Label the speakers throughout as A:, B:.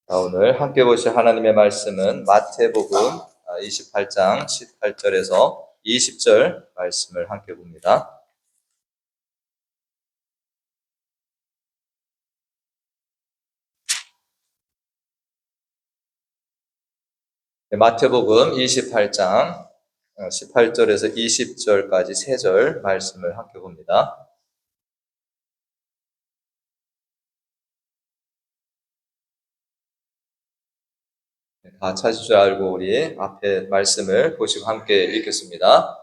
A: 오늘 함께 보실 하나님의 말씀은 마태복음 28장 18절에서 20절 말씀을 함께 봅니다. 마태복음 28장 18절에서 20절까지 3절 말씀을 함께 봅니다. 다 찾을 줄 알고 우리 앞에 말씀을 보시고 함께 읽겠습니다.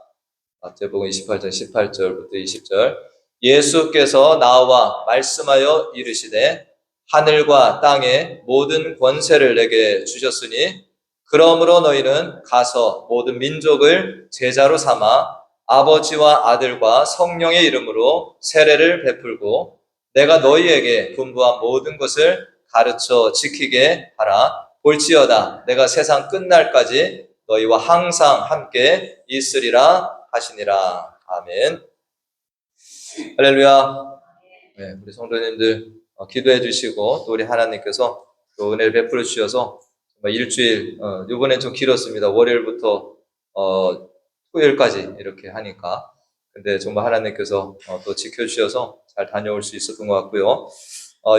A: 마태복음 28장 18절부터 20절. 예수께서 나와 말씀하여 이르시되 하늘과 땅의 모든 권세를 내게 주셨으니 그러므로 너희는 가서 모든 민족을 제자로 삼아 아버지와 아들과 성령의 이름으로 세례를 베풀고 내가 너희에게 분부한 모든 것을 가르쳐 지키게 하라. 볼지어다 내가 세상 끝날까지 너희와 항상 함께 있으리라 하시니라. 아멘. 할렐루야. 네, 우리 성도님들 기도해 주시고 또 우리 하나님께서 또 은혜를 베풀어 주셔서 정말 일주일 이번엔 좀 길었습니다. 월요일부터 토요일까지 이렇게 하니까 근데 정말 하나님께서 또 지켜주셔서 잘 다녀올 수 있었던 것 같고요.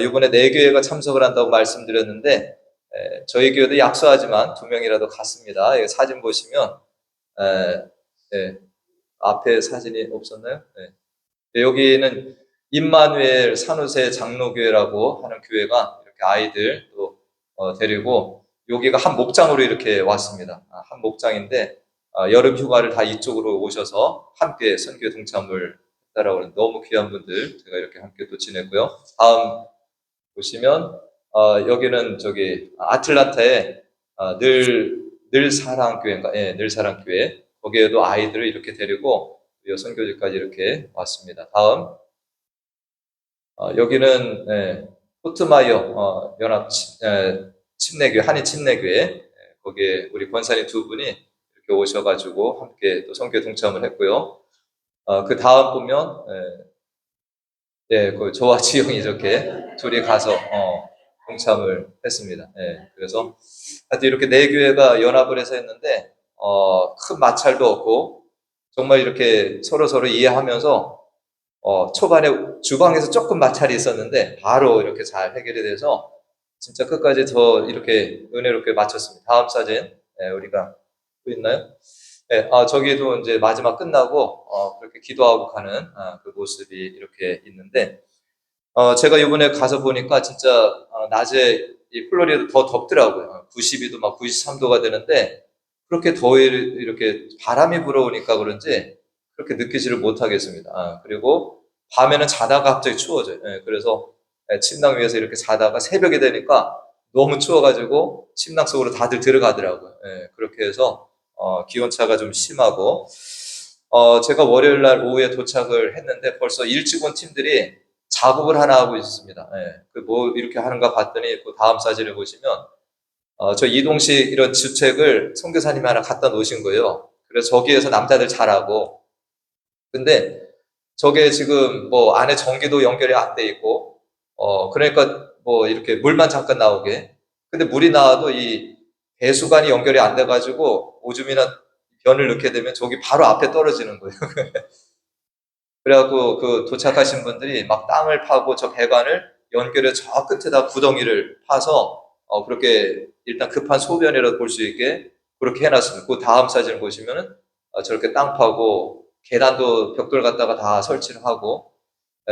A: 이번에 4교회가 참석을 한다고 말씀드렸는데 저희 교회도 약소하지만 2명이라도 갔습니다. 여기 사진 보시면 네, 앞에 사진이 없었나요? 네. 여기는 임마누엘 산후세 장로교회라고 하는 교회가 이렇게 아이들 또 데리고 여기가 한 목장으로 이렇게 왔습니다. 한 목장인데 여름 휴가를 다 이쪽으로 오셔서 함께 선교에 동참을 했다라고 하는 너무 귀한 분들 제가 이렇게 함께 또 지냈고요. 다음 보시면 여기는 저기 아틀란타에 늘 사랑교회인가? 예, 늘 사랑교회. 거기에도 아이들을 이렇게 데리고 선교지까지 이렇게 왔습니다. 다음 여기는 포트마이어 연합 침례교회, 한인 침례교회. 거기에 우리 권사님 2분이 이렇게 오셔가지고 함께 또 선교에 동참을 했고요. 그 다음 보면 저와 지영이 이렇게 둘이 가서 동참을 했습니다. 그래서 하여튼 이렇게 4교회가 연합을 해서 했는데 큰 마찰도 없고 정말 이렇게 서로 이해하면서 초반에 주방에서 조금 마찰이 있었는데 바로 이렇게 잘 해결이 돼서 진짜 끝까지 더 이렇게 은혜롭게 마쳤습니다. 다음 사진 우리가 또 있나요? 저기도 이제 마지막 끝나고 그렇게 기도하고 가는 그 모습이 이렇게 있는데 제가 이번에 가서 보니까 진짜 낮에 이 플로리다 더 덥더라고요. 92도 막 93도가 되는데 그렇게 더위를 이렇게 바람이 불어오니까 그런지 그렇게 느끼지를 못하겠습니다. 그리고 밤에는 자다가 갑자기 추워져요. 그래서 침낭 위에서 이렇게 자다가 새벽이 되니까 너무 추워가지고 침낭 속으로 다들 들어가더라고요. 그렇게 해서 기온차가 좀 심하고 제가 월요일 날 오후에 도착을 했는데 벌써 일찍 온 팀들이 작업을 하나 하고 있습니다. 이렇게 하는가 봤더니 그 다음 사진을 보시면 저 이동식 이런 주책을 선교사님이 하나 갖다 놓으신 거예요. 그래서 저기에서 남자들 잘하고 근데 저게 지금 뭐 안에 전기도 연결이 안 돼 있고 그러니까 뭐 이렇게 물만 잠깐 나오게 근데 물이 나와도 이 배수관이 연결이 안 돼가지고 오줌이나 변을 넣게 되면 저기 바로 앞에 떨어지는 거예요. 그래갖고 그 도착하신 분들이 막 땅을 파고 저 배관을 연결해 저 끝에다 구덩이를 파서 그렇게 일단 급한 소변이라도 볼 수 있게 그렇게 해놨습니다. 그 다음 사진을 보시면은 저렇게 땅 파고 계단도 벽돌 갖다가 다 설치를 하고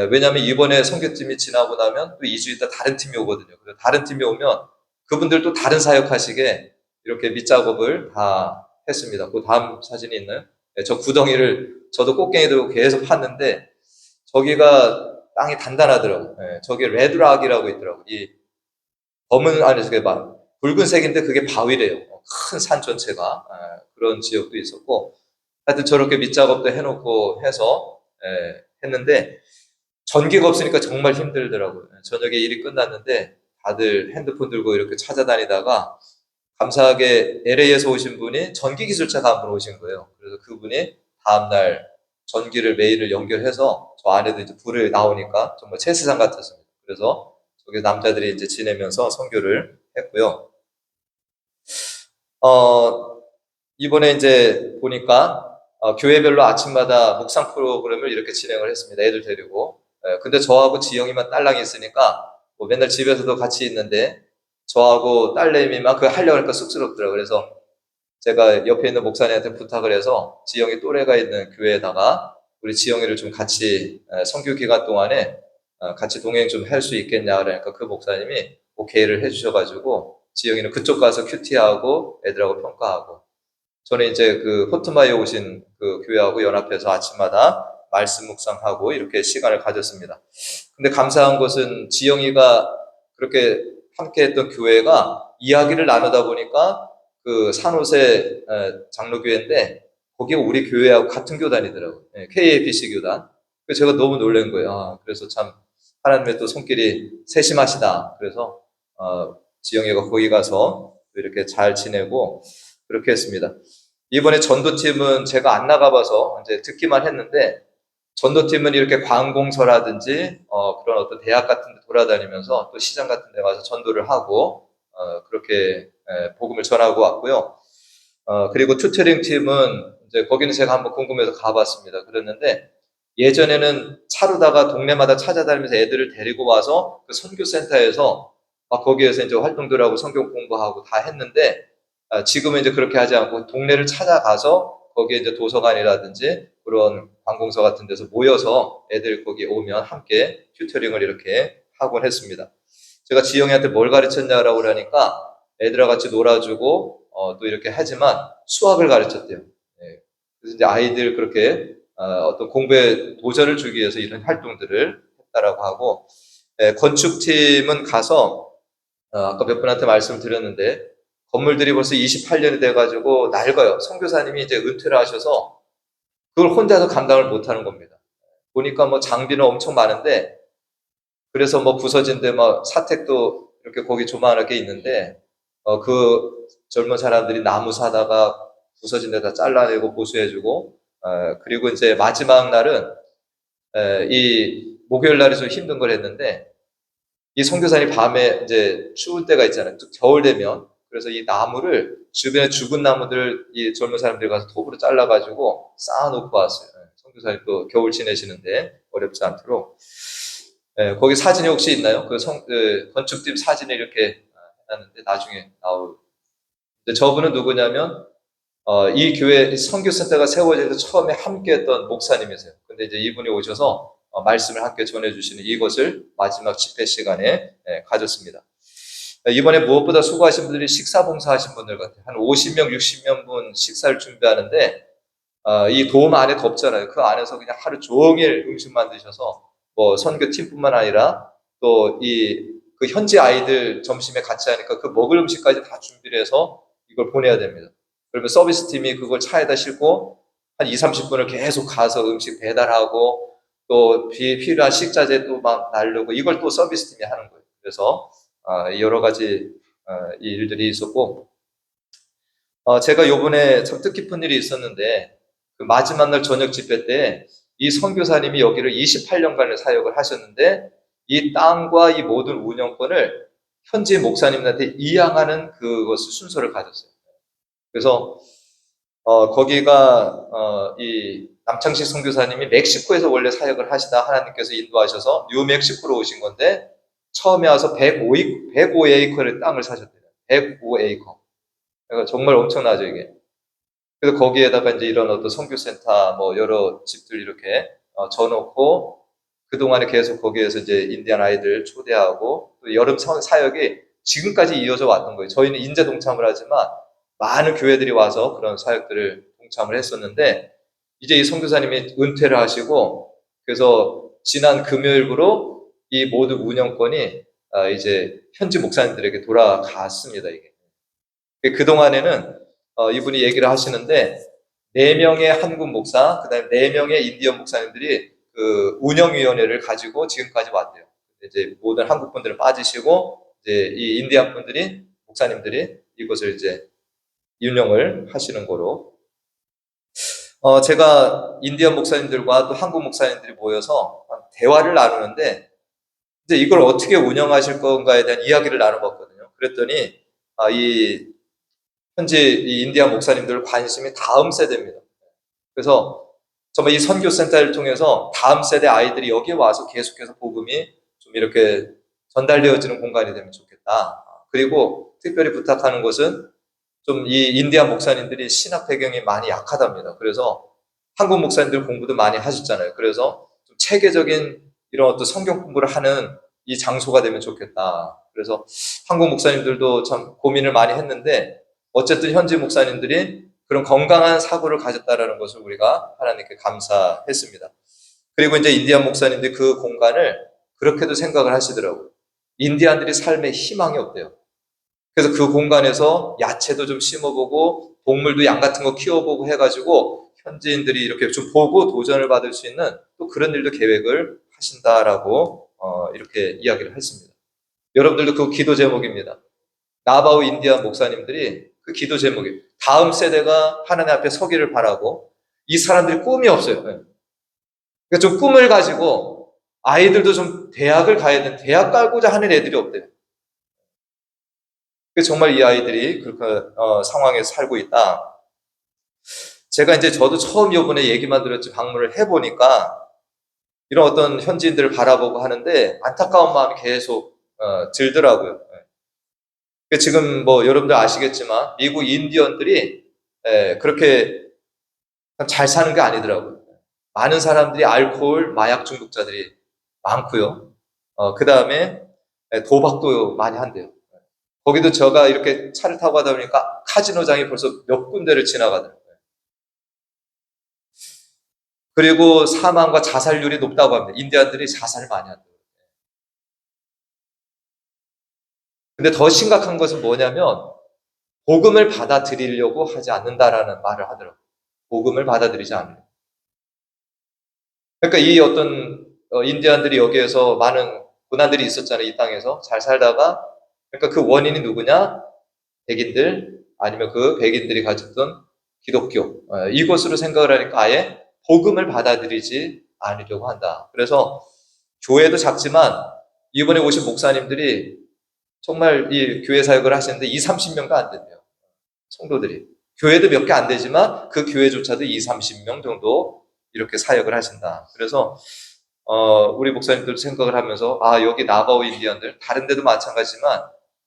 A: 왜냐하면 이번에 선교팀이 지나고 나면 또 2주 있다 다른 팀이 오거든요. 그래서 다른 팀이 오면 그분들도 다른 사역하시게 이렇게 밑작업을 다 했습니다. 그 다음 사진이 있나요? 저 구덩이를 저도 꽃갱이 들고 계속 팠는데 저기가 땅이 단단하더라고요. 저기 레드락이라고 있더라고요. 이 검은 아니 저게 막 붉은색인데 그게 바위래요. 큰 산 전체가 그런 지역도 있었고 하여튼 저렇게 밑작업도 해놓고 해서 했는데 전기가 없으니까 정말 힘들더라고요. 저녁에 일이 끝났는데 다들 핸드폰 들고 이렇게 찾아다니다가 감사하게 LA에서 오신 분이 전기 기술자가 한 분 오신 거예요. 그래서 그분이 다음날 전기를 메인을 연결해서 저 안에도 이제 불을 나오니까 정말 체스장 같았습니다. 그래서 저기 남자들이 이제 지내면서 선교를 했고요. 어, 이번에 이제 보니까 교회별로 아침마다 묵상 프로그램을 이렇게 진행을 했습니다. 애들 데리고. 근데 저하고 지영이만 딸랑이 있으니까 뭐 맨날 집에서도 같이 있는데 저하고 딸내미만 그거 하려고 하니까 쑥스럽더라고요. 그래서 제가 옆에 있는 목사님한테 부탁을 해서 지영이 또래가 있는 교회에다가 우리 지영이를 좀 같이 선교 기간 동안에 같이 동행 좀 할 수 있겠냐 그러니까 그 목사님이 오케이를 해주셔가지고 지영이는 그쪽 가서 큐티하고 애들하고 평가하고 저는 이제 그 호트마이에 오신 그 교회하고 연합해서 아침마다 말씀 묵상하고 이렇게 시간을 가졌습니다. 근데 감사한 것은 지영이가 그렇게 함께 했던 교회가 이야기를 나누다 보니까 그 산호세 장로교회인데 거기에 우리 교회하고 같은 교단이더라고요. KAPC 교단. 그래서 제가 너무 놀란 거예요. 그래서 참 하나님의 또 손길이 세심하시다. 그래서 지영이가 거기 가서 이렇게 잘 지내고 그렇게 했습니다. 이번에 전도팀은 제가 안 나가봐서 이제 듣기만 했는데 전도팀은 이렇게 관공서라든지 그런 어떤 대학 같은 데 돌아다니면서 또 시장 같은 데 가서 전도를 하고 그렇게 복음을 전하고 왔고요. 그리고 튜터링 팀은 이제 거기는 제가 한번 궁금해서 가봤습니다. 그랬는데 예전에는 차로다가 동네마다 찾아다니면서 애들을 데리고 와서 그 선교센터에서 막 거기에서 이제 활동들 하고 성경 공부하고 다 했는데 지금은 이제 그렇게 하지 않고 동네를 찾아가서 거기에 이제 도서관이라든지 그런 관공서 같은 데서 모여서 애들 거기 오면 함께 튜터링을 이렇게 하곤 했습니다. 제가 지영이한테 뭘 가르쳤냐라고 그러니까 애들과 같이 놀아주고 또 이렇게 하지만 수학을 가르쳤대요. 예. 그래서 이제 아이들 그렇게 어떤 공부에 도전을 주기 위해서 이런 활동들을 했다라고 하고 건축팀은 가서 아까 몇 분한테 말씀을 드렸는데 건물들이 벌써 28년이 돼가지고 낡아요. 선교사님이 이제 은퇴를 하셔서 그걸 혼자서 감당을 못하는 겁니다. 보니까 뭐 장비는 엄청 많은데 그래서 뭐 부서진 데 막 사택도 이렇게 거기 조그맣게 있는데 그 젊은 사람들이 나무 사다가 부서진 데다 잘라내고 보수해주고 그리고 이제 마지막 날은 이 목요일 날이 좀 힘든 걸 했는데 이 선교사님 밤에 이제 추울 때가 있잖아요. 겨울 되면 그래서 이 나무를 주변에 죽은 나무들 이 젊은 사람들이 가서 톱으로 잘라가지고 쌓아놓고 왔어요. 선교사님 또 겨울 지내시는데 어렵지 않도록. 거기 사진이 혹시 있나요? 그 건축팀 사진이 이렇게 해놨는데 나중에 나올. 근데 저분은 누구냐면 이 교회 선교센터가 세워질 때 처음에 함께했던 목사님이세요. 근데 이제 이분이 오셔서 말씀을 함께 전해주시는 이것을 마지막 집회 시간에 가졌습니다. 이번에 무엇보다 수고하신 분들이 식사 봉사하신 분들 같아요. 한 50명, 60명 분 식사를 준비하는데 이 도움 안에 덥잖아요. 그 안에서 그냥 하루 종일 음식 만드셔서 뭐 선교팀뿐만 아니라 또 그 현지 아이들 점심에 같이 하니까 그 먹을 음식까지 다 준비를 해서 이걸 보내야 됩니다. 그러면 서비스 팀이 그걸 차에다 싣고 한 2, 30분을 계속 가서 음식 배달하고 또 필요한 식자재 또 막 나르고 이걸 또 서비스 팀이 하는 거예요. 그래서 여러 가지 이 일들이 있었고 제가 요번에 참 뜻깊은 일이 있었는데 그 마지막 날 저녁 집회 때 이 선교사님이 여기를 28년간을 사역을 하셨는데 이 땅과 이 모든 운영권을 현지 목사님한테 이양하는 그것을 순서를 가졌어요. 그래서 거기가 이 남창식 선교사님이 멕시코에서 원래 사역을 하시다 하나님께서 인도하셔서 뉴멕시코로 오신 건데 처음에 와서 105에이커를 땅을 사셨대요. 105에이커. 그러니까 정말 엄청나죠 이게. 그래서 거기에다가 이제 이런 어떤 선교센터 뭐 여러 집들 이렇게 져놓고 그동안에 계속 거기에서 이제 인디안 아이들 초대하고 또 여름 사역이 지금까지 이어져 왔던 거예요. 저희는 인재 동참을 하지만 많은 교회들이 와서 그런 사역들을 동참을 했었는데 이제 이 선교사님이 은퇴를 하시고 그래서 지난 금요일부로 이 모든 운영권이 이제 현지 목사님들에게 돌아갔습니다. 이게 그동안에는 이분이 얘기를 하시는데 4명의 한국 목사, 그다음에 4명의 인디언 목사님들이 그 운영위원회를 가지고 지금까지 왔대요. 이제 모든 한국 분들은 빠지시고 이제 이 인디안 분들이 목사님들이 이것을 이제 운영을 하시는 거로. 제가 인디언 목사님들과 또 한국 목사님들이 모여서 대화를 나누는데 이제 이걸 어떻게 운영하실 건가에 대한 이야기를 나눠봤거든요. 그랬더니 이 현지 이 인디아 목사님들 관심이 다음 세대입니다. 그래서 정말 이 선교센터를 통해서 다음 세대 아이들이 여기에 와서 계속해서 복음이 좀 이렇게 전달되어지는 공간이 되면 좋겠다. 그리고 특별히 부탁하는 것은 좀 이 인디아 목사님들이 신학 배경이 많이 약하답니다. 그래서 한국 목사님들 공부도 많이 하셨잖아요. 그래서 좀 체계적인 이런 어떤 성경 공부를 하는 이 장소가 되면 좋겠다. 그래서 한국 목사님들도 참 고민을 많이 했는데 어쨌든 현지 목사님들이 그런 건강한 사고를 가졌다라는 것을 우리가 하나님께 감사했습니다. 그리고 이제 인디아 목사님들이 그 공간을 그렇게도 생각을 하시더라고요. 인디안들이 삶에 희망이 없대요. 그래서 그 공간에서 야채도 좀 심어보고 동물도 양 같은 거 키워보고 해가지고 현지인들이 이렇게 좀 보고 도전을 받을 수 있는 또 그런 일도 계획을 하신다라고 이렇게 이야기를 했습니다. 여러분들도 그 기도 제목입니다. 나바우 인디안 목사님들이 그 기도 제목이 다음 세대가 하나님 앞에 서기를 바라고 이 사람들이 꿈이 없어요. 그러니까 좀 꿈을 가지고 아이들도 좀 대학을 가야 되는 대학 가고자 하는 애들이 없대요. 정말 이 아이들이 그렇게 상황에 살고 있다. 제가 이제 저도 처음 이번에 얘기만 들었지 방문을 해보니까 이런 어떤 현지인들을 바라보고 하는데 안타까운 마음이 계속 들더라고요. 지금 뭐 여러분들 아시겠지만 미국 인디언들이 그렇게 잘 사는 게 아니더라고요. 많은 사람들이 알코올, 마약 중독자들이 많고요. 그 다음에 도박도 많이 한대요. 거기도 제가 이렇게 차를 타고 가다 보니까 카지노장이 벌써 몇 군데를 지나가더라고요. 그리고 사망과 자살률이 높다고 합니다. 인디안들이 자살을 많이 한대요. 근데 더 심각한 것은 뭐냐면 복음을 받아들이려고 하지 않는다라는 말을 하더라고요. 복음을 받아들이지 않는. 그러니까 이 어떤 인디안들이 여기에서 많은 고난들이 있었잖아요. 이 땅에서 잘 살다가 그러니까 그 원인이 누구냐? 백인들 아니면 그 백인들이 가졌던 기독교 이것으로 생각을 하니까 아예 복음을 받아들이지 않으려고 한다. 그래서 교회도 작지만 이번에 오신 목사님들이 정말 이 교회 사역을 하시는데 2, 30명도 안 된대요. 성도들이. 교회도 몇 개 안 되지만 그 교회조차도 2, 30명 정도 이렇게 사역을 하신다. 그래서 우리 목사님들 생각을 하면서 여기 나바오 인디언들 다른 데도 마찬가지지만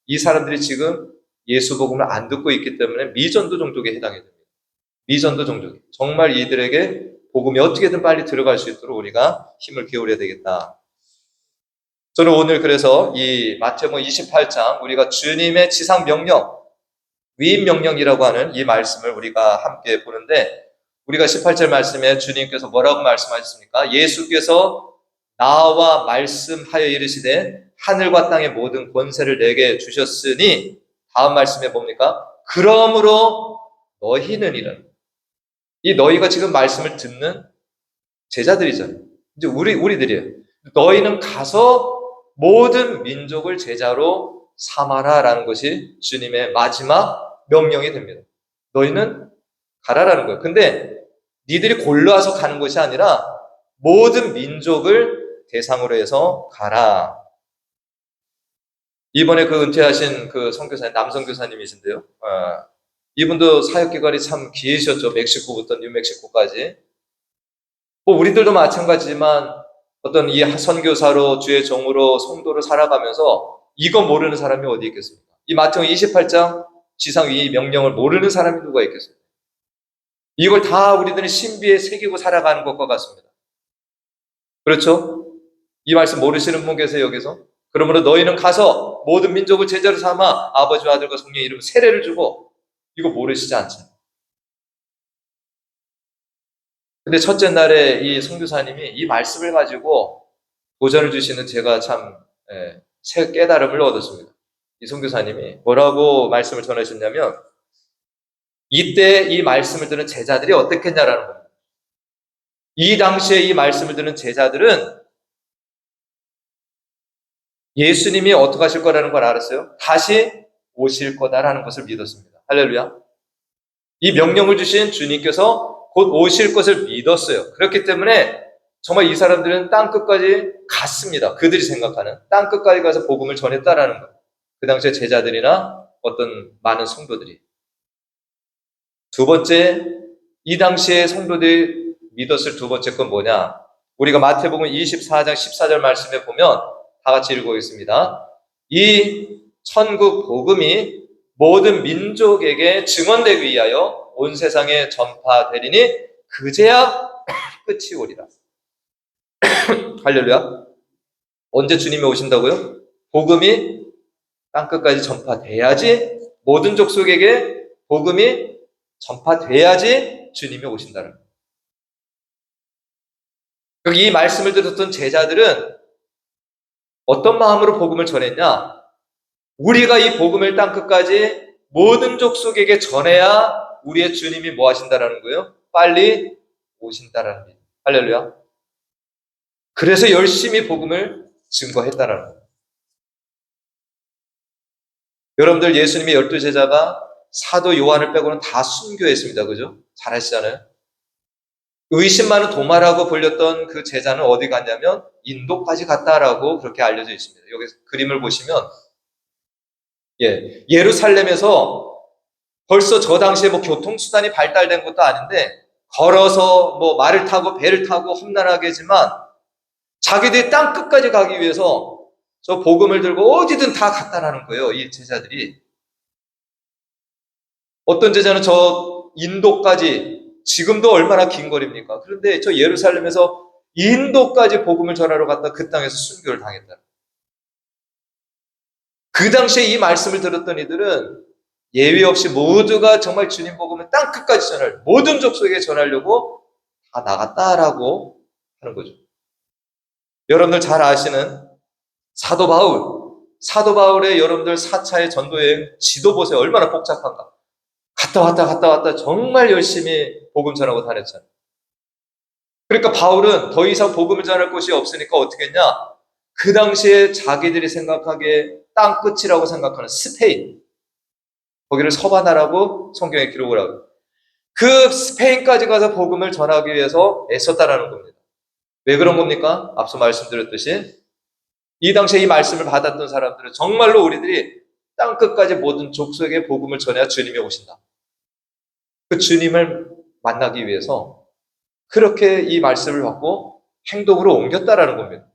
A: 이 사람들이 지금 예수 복음을 안 듣고 있기 때문에 미전도 종족에 해당이 됩니다. 미전도 종족. 정말 이들에게 복음이 어떻게든 빨리 들어갈 수 있도록 우리가 힘을 기울여야 되겠다. 저는 오늘 그래서 이 마태복음 28장 우리가 주님의 지상 명령, 위임 명령이라고 하는 이 말씀을 우리가 함께 보는데 우리가 18절 말씀에 주님께서 뭐라고 말씀하셨습니까? 예수께서 나와 말씀하여 이르시되 하늘과 땅의 모든 권세를 내게 주셨으니 다음 말씀에 뭡니까? 그러므로 너희는 이런 이 너희가 지금 말씀을 듣는 제자들이잖아요. 이제 우리들이에요. 너희는 가서 모든 민족을 제자로 삼아라라는 것이 주님의 마지막 명령이 됩니다. 너희는 가라라는 거예요. 근데 니들이 골라서 가는 것이 아니라 모든 민족을 대상으로 해서 가라. 이번에 그 은퇴하신 그 선교사님, 남선교사님이신데요. 이분도 사역기간이 참 기셨죠. 멕시코부터 뉴멕시코까지. 뭐 우리들도 마찬가지지만 어떤 이 선교사로 주의 종으로 성도를 살아가면서 이거 모르는 사람이 어디 있겠습니까? 이 마태복음 28장 지상 위 명령을 모르는 사람이 누가 있겠어요? 이걸 다 우리들은 신비에 새기고 살아가는 것과 같습니다. 그렇죠? 이 말씀 모르시는 분 계세요, 여기서? 그러므로 너희는 가서 모든 민족을 제자로 삼아 아버지와 아들과 성령의 이름 세례를 주고 이거 모르시지 않잖아요. 근데 첫째 날에 이 선교사님이 이 말씀을 가지고 도전을 주시는 제가 참 새 깨달음을 얻었습니다. 이 선교사님이 뭐라고 말씀을 전하셨냐면 이때 이 말씀을 듣는 제자들이 어떻겠냐라는 겁니다. 이 당시에 이 말씀을 듣는 제자들은 예수님이 어떻게 하실 거라는 걸 알았어요. 다시 오실 거다라는 것을 믿었습니다. 할렐루야. 이 명령을 주신 주님께서 곧 오실 것을 믿었어요. 그렇기 때문에 정말 이 사람들은 땅 끝까지 갔습니다. 그들이 생각하는 땅 끝까지 가서 복음을 전했다라는 것. 그 당시에 제자들이나 어떤 많은 성도들이. 두 번째, 이 당시에 성도들이 믿었을 두 번째 건 뭐냐? 우리가 마태복음 24장 14절 말씀에 보면 다 같이 읽어보겠습니다. 이 천국 복음이 모든 민족에게 증언되기 위하여 온 세상에 전파되리니 그제야 끝이 오리라. 할렐루야. 언제 주님이 오신다고요? 복음이 땅끝까지 전파돼야지, 모든 족속에게 복음이 전파돼야지 주님이 오신다는 거예요. 이 말씀을 들었던 제자들은 어떤 마음으로 복음을 전했냐? 우리가 이 복음을 땅끝까지 모든 족속에게 전해야 우리의 주님이 뭐 하신다라는 거예요? 빨리 오신다라는 거예요. 할렐루야. 그래서 열심히 복음을 증거했다라는 거예요. 여러분들 예수님의 12제자가 사도 요한을 빼고는 다 순교했습니다. 그죠? 잘 아시잖아요. 의심 많은 도마라고 불렸던 그 제자는 어디 갔냐면 인도까지 갔다라고 그렇게 알려져 있습니다. 여기 그림을 보시면 예루살렘에서 벌써 저 당시에 뭐 교통수단이 발달된 것도 아닌데 걸어서 뭐 말을 타고 배를 타고 험난하게지만 자기들이 땅 끝까지 가기 위해서 저 복음을 들고 어디든 다 갔다라는 거예요. 이 제자들이. 어떤 제자는 저 인도까지, 지금도 얼마나 긴 거리입니까? 그런데 저 예루살렘에서 인도까지 복음을 전하러 갔다 그 땅에서 순교를 당했다. 그 당시에 이 말씀을 들었던 이들은 예외 없이 모두가 정말 주님 복음을 땅 끝까지 전할, 모든 족속에게 전하려고 다 나갔다라고 하는 거죠. 여러분들 잘 아시는 사도 바울의 여러분들 4차의 전도여행 지도 보세요. 얼마나 복잡한가. 갔다 왔다 정말 열심히 복음 전하고 다녔잖아요. 그러니까 바울은 더 이상 복음을 전할 곳이 없으니까 어떻게 했냐? 그 당시에 자기들이 생각하기에 땅 끝이라고 생각하는 스페인, 거기를 서바나라고 성경에 기록을 하고 그 스페인까지 가서 복음을 전하기 위해서 애썼다라는 겁니다. 왜 그런 겁니까? 앞서 말씀드렸듯이 이 당시에 이 말씀을 받았던 사람들은 정말로 우리들이 땅 끝까지 모든 족속에게 복음을 전해야 주님이 오신다. 그 주님을 만나기 위해서 그렇게 이 말씀을 받고 행동으로 옮겼다라는 겁니다.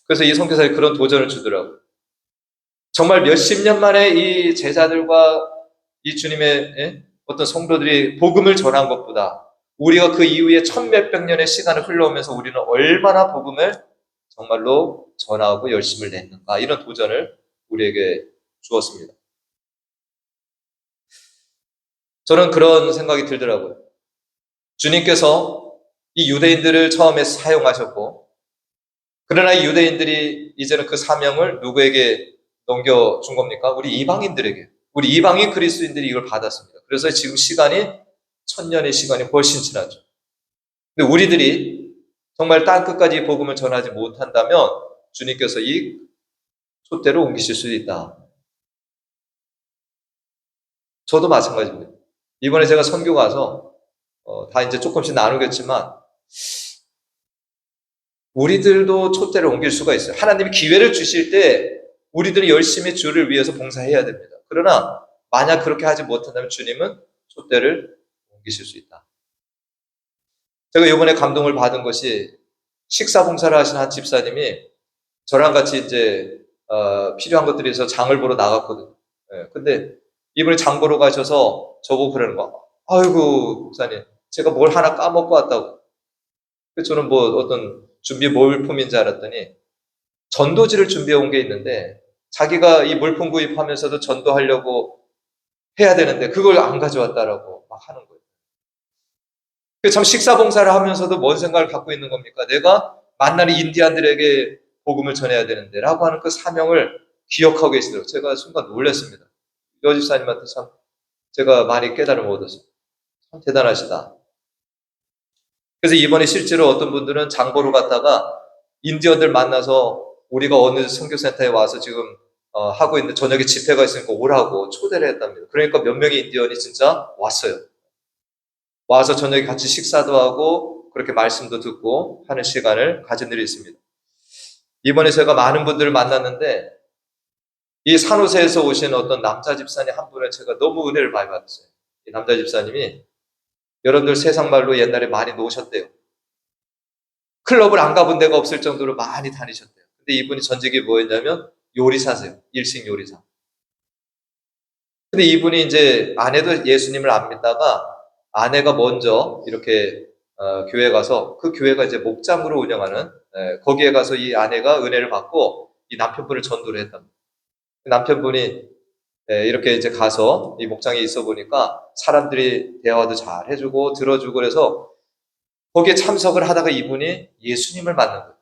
A: 그래서 이 선교사에 그런 도전을 주더라고요. 정말 몇십 년 만에 이 제자들과 이 주님의 어떤 성도들이 복음을 전한 것보다 우리가 그 이후에 천몇백 년의 시간을 흘러오면서 우리는 얼마나 복음을 정말로 전하고 열심을 냈는가, 이런 도전을 우리에게 주었습니다. 저는 그런 생각이 들더라고요. 주님께서 이 유대인들을 처음에 사용하셨고, 그러나 이 유대인들이 이제는 그 사명을 누구에게 넘겨준 겁니까? 우리 이방인들에게. 우리 이방인 그리스도인들이 이걸 받았습니다. 그래서 지금 시간이 1000년의 시간이 훨씬 지났죠. 근데 우리들이 정말 땅끝까지 이 복음을 전하지 못한다면 주님께서 이 촛대를 옮기실 수도 있다. 저도 마찬가지입니다. 이번에 제가 선교 가서 다 이제 조금씩 나누겠지만 우리들도 촛대를 옮길 수가 있어요. 하나님이 기회를 주실 때 우리들이 열심히 주를 위해서 봉사해야 됩니다. 그러나 만약 그렇게 하지 못한다면 주님은 촛대를 옮기실 수 있다. 제가 이번에 감동을 받은 것이 식사 봉사를 하시는 한 집사님이 저랑 같이 이제 필요한 것들이 있어서 장을 보러 나갔거든요. 근데 이분이 장 보러 가셔서 저보고 그러는 거야. 아이고 목사님, 제가 뭘 하나 까먹고 왔다고. 그래서 저는 뭐 어떤 준비 물품인지 알았더니 전도지를 준비해 온 게 있는데 자기가 이 물품 구입하면서도 전도하려고 해야 되는데 그걸 안 가져왔다라고 막 하는 거예요. 참 식사 봉사를 하면서도 뭔 생각을 갖고 있는 겁니까? 내가 만나는 인디안들에게 복음을 전해야 되는데 라고 하는 그 사명을 기억하고 계시더라고요. 제가 순간 놀랐습니다. 여집사님한테 참 제가 많이 깨달음을 얻었어요. 참 대단하시다. 그래서 이번에 실제로 어떤 분들은 장보러 갔다가 인디언들 만나서 우리가 어느 선교센터에 와서 지금 하고 있는 저녁에 집회가 있으니까 오라고 초대를 했답니다. 그러니까 몇 명의 인디언이 진짜 왔어요. 와서 저녁에 같이 식사도 하고 그렇게 말씀도 듣고 하는 시간을 가진 일이 있습니다. 이번에 제가 많은 분들을 만났는데 이 산호세에서 오신 어떤 남자 집사님 한 분을 제가 너무 은혜를 많이 받았어요. 이 남자 집사님이 여러분들 세상 말로 옛날에 많이 노셨대요. 클럽을 안 가본 데가 없을 정도로 많이 다니셨대요. 근데 이분이 전직이 뭐였냐면 요리사세요. 일식 요리사. 근데 이분이 이제 아내도 예수님을 안 믿다가 아내가 먼저 이렇게 교회 가서 그 교회가 이제 목장으로 운영하는 거기에 가서 이 아내가 은혜를 받고 이 남편분을 전도를 했답니다. 남편분이 이렇게 이제 가서 이 목장에 있어 보니까 사람들이 대화도 잘 해주고 들어주고 그래서 거기에 참석을 하다가 이분이 예수님을 만난 거예요.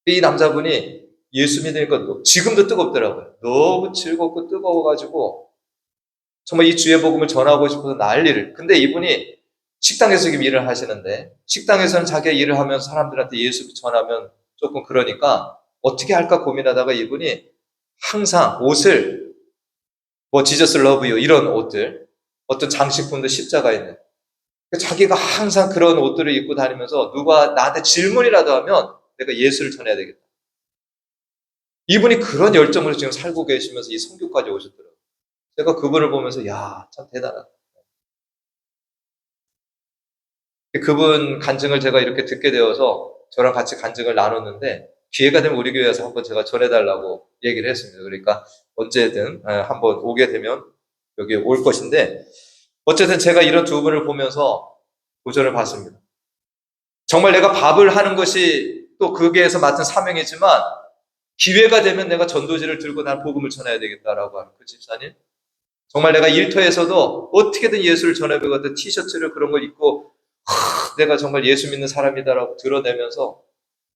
A: 이 남자분이 예수 믿으니까 지금도 뜨겁더라고요. 너무 즐겁고 뜨거워가지고 정말 이 주의 복음을 전하고 싶어서 난리를. 근데 이분이 식당에서 지금 일을 하시는데 식당에서는 자기가 일을 하면서 사람들한테 예수 전하면 조금 그러니까 어떻게 할까 고민하다가 이분이 항상 옷을 뭐 지저스 러브유 이런 옷들 어떤 장식품도 십자가 있는 자기가 항상 그런 옷들을 입고 다니면서 누가 나한테 질문이라도 하면 내가 예수를 전해야 되겠다. 이분이 그런 열정으로 지금 살고 계시면서 이 선교까지 오셨더라고요. 제가 그분을 보면서 야, 참 대단하다. 그분 간증을 제가 이렇게 듣게 되어서 저랑 같이 간증을 나눴는데 기회가 되면 우리 교회에서 한번 제가 전해달라고 얘기를 했습니다. 그러니까 언제든 한번 오게 되면 여기 올 것인데 어쨌든 제가 이런 두 분을 보면서 도전을 받습니다. 정말 내가 밥을 하는 것이 또 거기에서 맡은 사명이지만 기회가 되면 내가 전도지를 들고 난 복음을 전해야 되겠다라고 하는 그 집사님. 정말 내가 일터에서도 어떻게든 예수를 전해보거든 티셔츠를 그런 걸 입고 내가 정말 예수 믿는 사람이다라고 드러내면서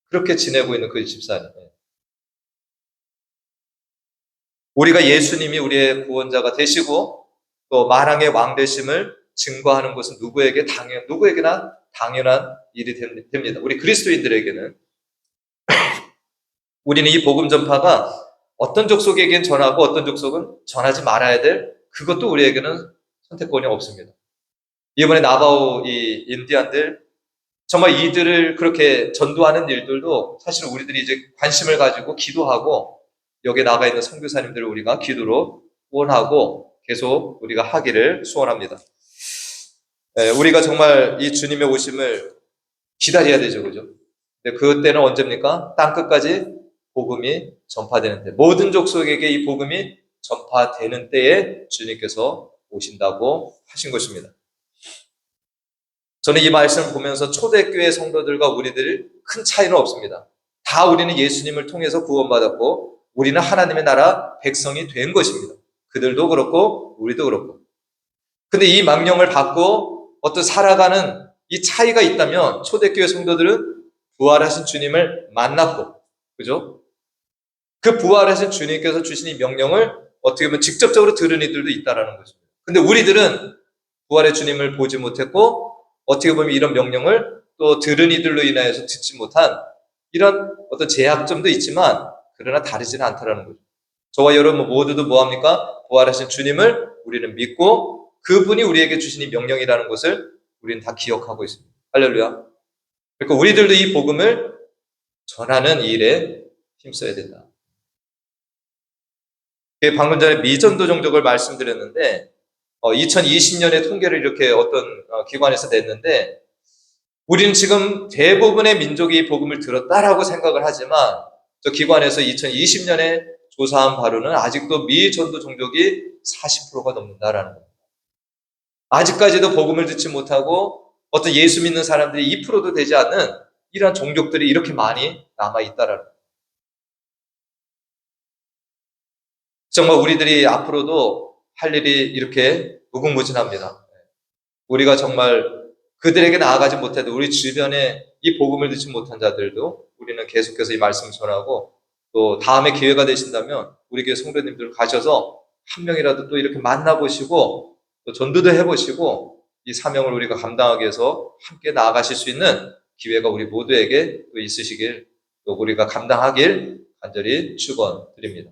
A: 그렇게 지내고 있는 그 집사님. 우리가 예수님이 우리의 구원자가 되시고 또 만왕의 왕 되심을 증거하는 것은 누구에게나 당연한 일이 됩니다. 우리 그리스도인들에게는 우리는 이 복음 전파가 어떤 족속에겐 전하고 어떤 족속은 전하지 말아야 될 그것도 우리에게는 선택권이 없습니다. 이번에 나바오 이 인디안들 정말 이들을 그렇게 전도하는 일들도 사실 우리들이 이제 관심을 가지고 기도하고 여기에 나가 있는 선교사님들을 우리가 기도로 후원하고 계속 우리가 하기를 소원합니다. 우리가 정말 이 주님의 오심을 기다려야 되죠, 그죠? 근데 그때는 언제입니까? 땅 끝까지 복음이 전파되는 때, 모든 족속에게 이 복음이 전파되는 때에 주님께서 오신다고 하신 것입니다. 저는 이 말씀을 보면서 초대교회 성도들과 우리들 큰 차이는 없습니다. 다 우리는 예수님을 통해서 구원받았고 우리는 하나님의 나라 백성이 된 것입니다. 그들도 그렇고 우리도 그렇고. 근데 이 망령을 받고 어떤 살아가는 이 차이가 있다면 초대교회 성도들은 부활하신 주님을 만났고, 그죠? 그 부활하신 주님께서 주신 이 명령을 어떻게 보면 직접적으로 들은 이들도 있다라는 것입니다. 근데 우리들은 부활의 주님을 보지 못했고 어떻게 보면 이런 명령을 또 들은 이들로 인하여서 듣지 못한 이런 어떤 제약점도 있지만 그러나 다르지는 않다라는 거죠. 저와 여러분 모두도 뭐합니까? 부활하신 주님을 우리는 믿고 그분이 우리에게 주신 이 명령이라는 것을 우리는 다 기억하고 있습니다. 할렐루야. 그러니까 우리들도 이 복음을 전하는 일에 힘써야 된다. 방금 전에 미전도 종족을 말씀드렸는데 2020년에 통계를 이렇게 어떤 기관에서 냈는데 우리는 지금 대부분의 민족이 복음을 들었다라고 생각을 하지만 저 기관에서 2020년에 조사한 바로는 아직도 미전도 종족이 40%가 넘는다라는 겁니다. 아직까지도 복음을 듣지 못하고 어떤 예수 믿는 사람들이 2%도 되지 않는 이러한 종족들이 이렇게 많이 남아있다라는 겁니다. 정말 우리들이 앞으로도 할 일이 이렇게 무궁무진합니다. 우리가 정말 그들에게 나아가지 못해도 우리 주변에 이 복음을 듣지 못한 자들도 우리는 계속해서 이 말씀을 전하고 또 다음에 기회가 되신다면 우리 교회 성도님들 가셔서 한 명이라도 또 이렇게 만나보시고 또 전도도 해보시고 이 사명을 우리가 감당하기 위해서 함께 나아가실 수 있는 기회가 우리 모두에게 또 있으시길 또 우리가 감당하길 간절히 축원드립니다.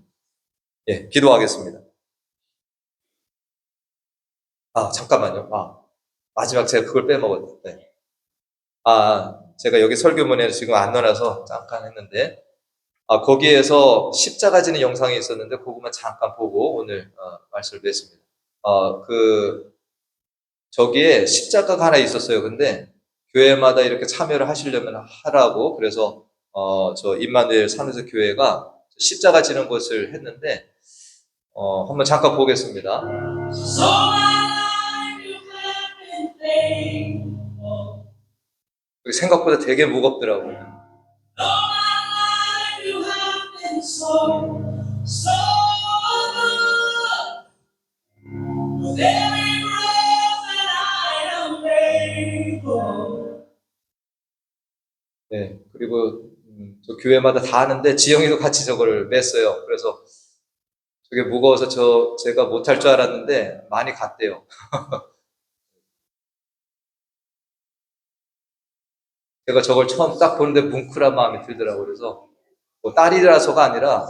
A: 예, 기도하겠습니다. 잠깐만요. 마지막 제가 그걸 빼먹었네. 네. 제가 여기 설교문에 지금 안 넣어놔서 잠깐 했는데, 거기에서 십자가 지는 영상이 있었는데, 그것만 잠깐 보고 오늘, 말씀을 맺습니다. 저기에 십자가가 하나 있었어요. 근데, 교회마다 이렇게 참여를 하시려면 하라고, 그래서, 저 임마누엘 산후세 교회가 십자가 지는 것을 했는데, 한번 잠깐 보겠습니다. 생각보다 되게 무겁더라고요. 네, 그리고 저 교회마다 다 하는데 지영이도 같이 저거를 맸어요. 그래서 저게 무거워서 제가 못할 줄 알았는데 많이 갔대요. 제가 저걸 처음 딱 보는데 뭉클한 마음이 들더라고요. 그래서 뭐 딸이라서가 아니라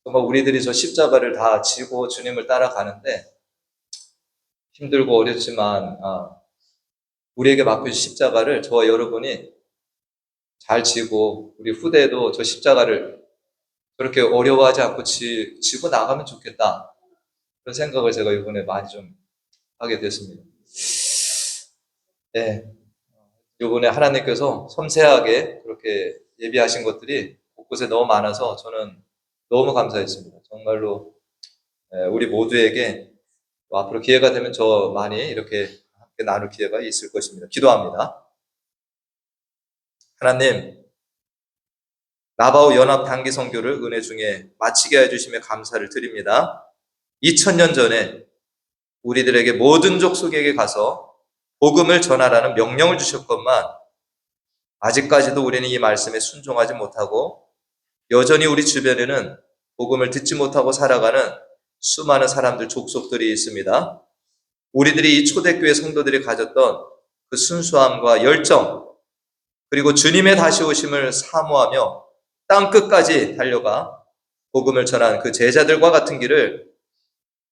A: 정말 우리들이 저 십자가를 다 지고 주님을 따라가는데 힘들고 어렵지만 우리에게 맡겨진 십자가를 저와 여러분이 잘 지고 우리 후대에도 저 십자가를 그렇게 어려워하지 않고 지고 나가면 좋겠다. 그런 생각을 제가 이번에 많이 좀 하게 됐습니다. 네. 이번에 하나님께서 섬세하게 그렇게 예비하신 것들이 곳곳에 너무 많아서 저는 너무 감사했습니다. 정말로 우리 모두에게 앞으로 기회가 되면 저 많이 이렇게 함께 나눌 기회가 있을 것입니다. 기도합니다. 하나님, 나바오 연합 단기 선교를 은혜 중에 마치게 해주심에 감사를 드립니다. 2000년 전에 우리들에게 모든 족속에게 가서 복음을 전하라는 명령을 주셨건만 아직까지도 우리는 이 말씀에 순종하지 못하고 여전히 우리 주변에는 복음을 듣지 못하고 살아가는 수많은 사람들, 족속들이 있습니다. 우리들이 이 초대교회 성도들이 가졌던 그 순수함과 열정, 그리고 주님의 다시 오심을 사모하며 땅끝까지 달려가 복음을 전한 그 제자들과 같은 길을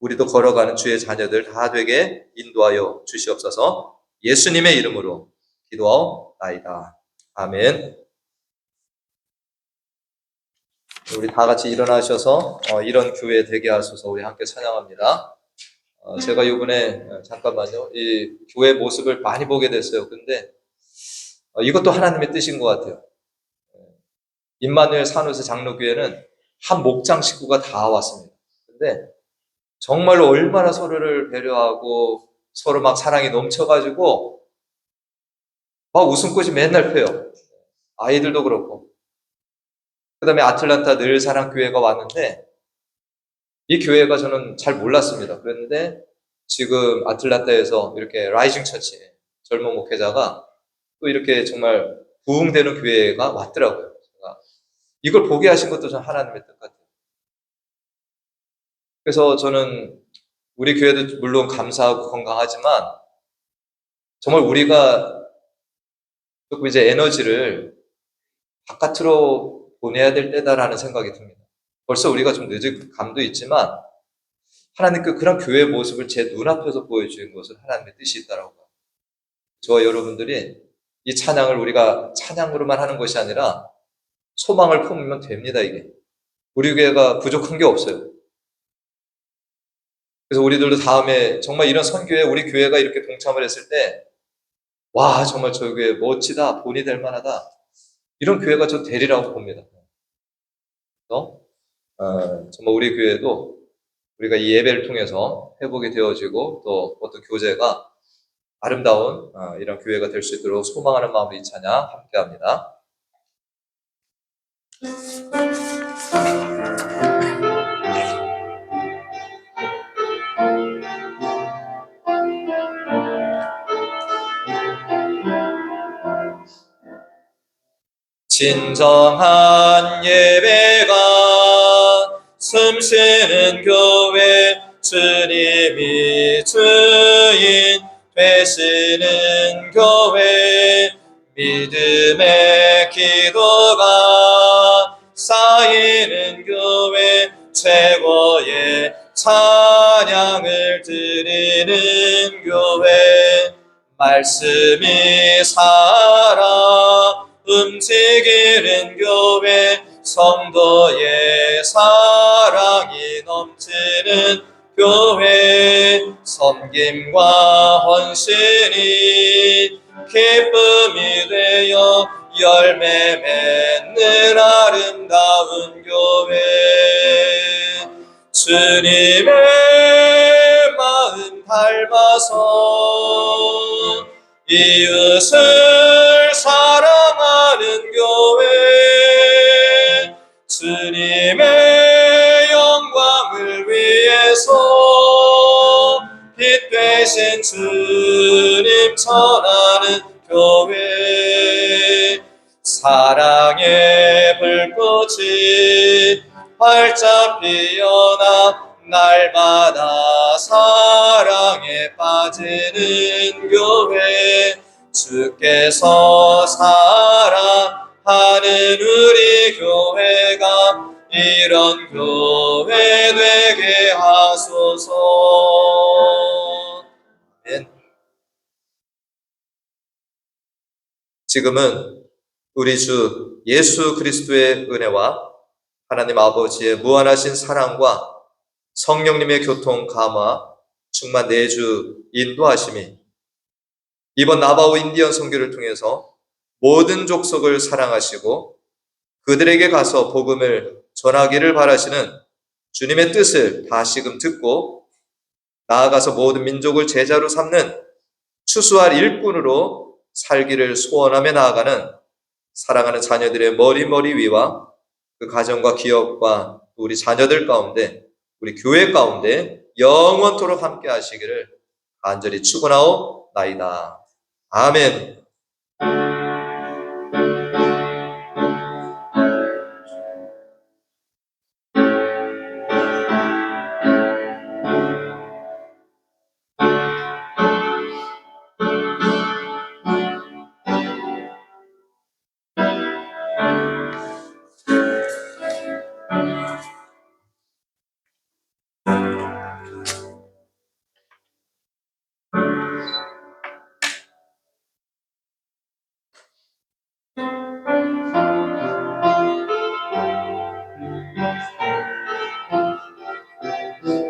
A: 우리도 걸어가는 주의 자녀들 다 되게 인도하여 주시옵소서. 예수님의 이름으로 기도하옵나이다. 아멘. 우리 다 같이 일어나셔서 이런 교회 되게 하소서. 우리 함께 찬양합니다. 제가 이번에 잠깐만요. 이 교회 모습을 많이 보게 됐어요. 근데 이것도 하나님의 뜻인 것 같아요. 임마누엘 산후세 장로교회는 한 목장 식구가 다 왔습니다. 근데 정말로 얼마나 서로를 배려하고 서로 막 사랑이 넘쳐가지고 막 웃음꽃이 맨날 펴요. 아이들도 그렇고. 그 다음에 아틀란타 늘사랑교회가 왔는데 이 교회가 저는 잘 몰랐습니다. 그랬는데 지금 아틀란타에서 이렇게 라이징 처치 젊은 목회자가 또 이렇게 정말 부흥되는 교회가 왔더라고요. 제가 이걸 보게 하신 것도 전 하나님의 뜻 같아요. 그래서 저는 우리 교회도 물론 감사하고 건강하지만 정말 우리가 조금 이제 에너지를 바깥으로 보내야 될 때다라는 생각이 듭니다. 벌써 우리가 좀 늦은 감도 있지만 하나님께 그런 교회의 모습을 제 눈앞에서 보여주는 것은 하나님의 뜻이 있다라고 봐요. 저와 여러분들이 이 찬양을 우리가 찬양으로만 하는 것이 아니라 소망을 품으면 됩니다, 이게. 우리 교회가 부족한 게 없어요. 그래서 우리들도 다음에 정말 이런 선교에 우리 교회가 이렇게 동참을 했을 때, 와, 정말 저 교회 멋지다, 본이 될 만하다. 이런 교회가 저 되리라고 봅니다. 그래서, 정말 우리 교회도 우리가 이 예배를 통해서 회복이 되어지고 또 어떤 교제가 아름다운 이런 교회가 될 수 있도록 소망하는 마음으로 이 찬양 함께 합니다. 진정한 예배가 숨쉬는 교회 주님이 주인 되시는 교회 믿음의 기도가 쌓이는 교회 최고의 찬양을 드리는 교회 말씀이 살아 움직이는 교회, 성도의 사랑이 넘치는 교회, 섬김과 헌신이 기쁨이 되어 열매 맺는 아름다운 교회, 주님의 마음 닮아서 이웃을 사랑하는 교회, 주님의 영광을 위해서 빛 되신 주님 전하는 교회, 사랑의 불꽃이 활짝 피어나 날마다 사랑에 빠지는 교회, 주께서 사랑하는 우리 교회가 이런 교회 되게 하소서. 아멘. 지금은 우리 주 예수 그리스도의 은혜와 하나님 아버지의 무한하신 사랑과 성령님의 교통 감화 충만 내주 인도하심이 이번 나바오 인디언 선교를 통해서 모든 족속을 사랑하시고 그들에게 가서 복음을 전하기를 바라시는 주님의 뜻을 다시금 듣고 나아가서 모든 민족을 제자로 삼는 추수할 일꾼으로 살기를 소원하며 나아가는 사랑하는 자녀들의 머리 위와 그 가정과 기업과 우리 자녀들 가운데 우리 교회 가운데 영원토록 함께 하시기를 간절히 축원하옵나이다. 아멘.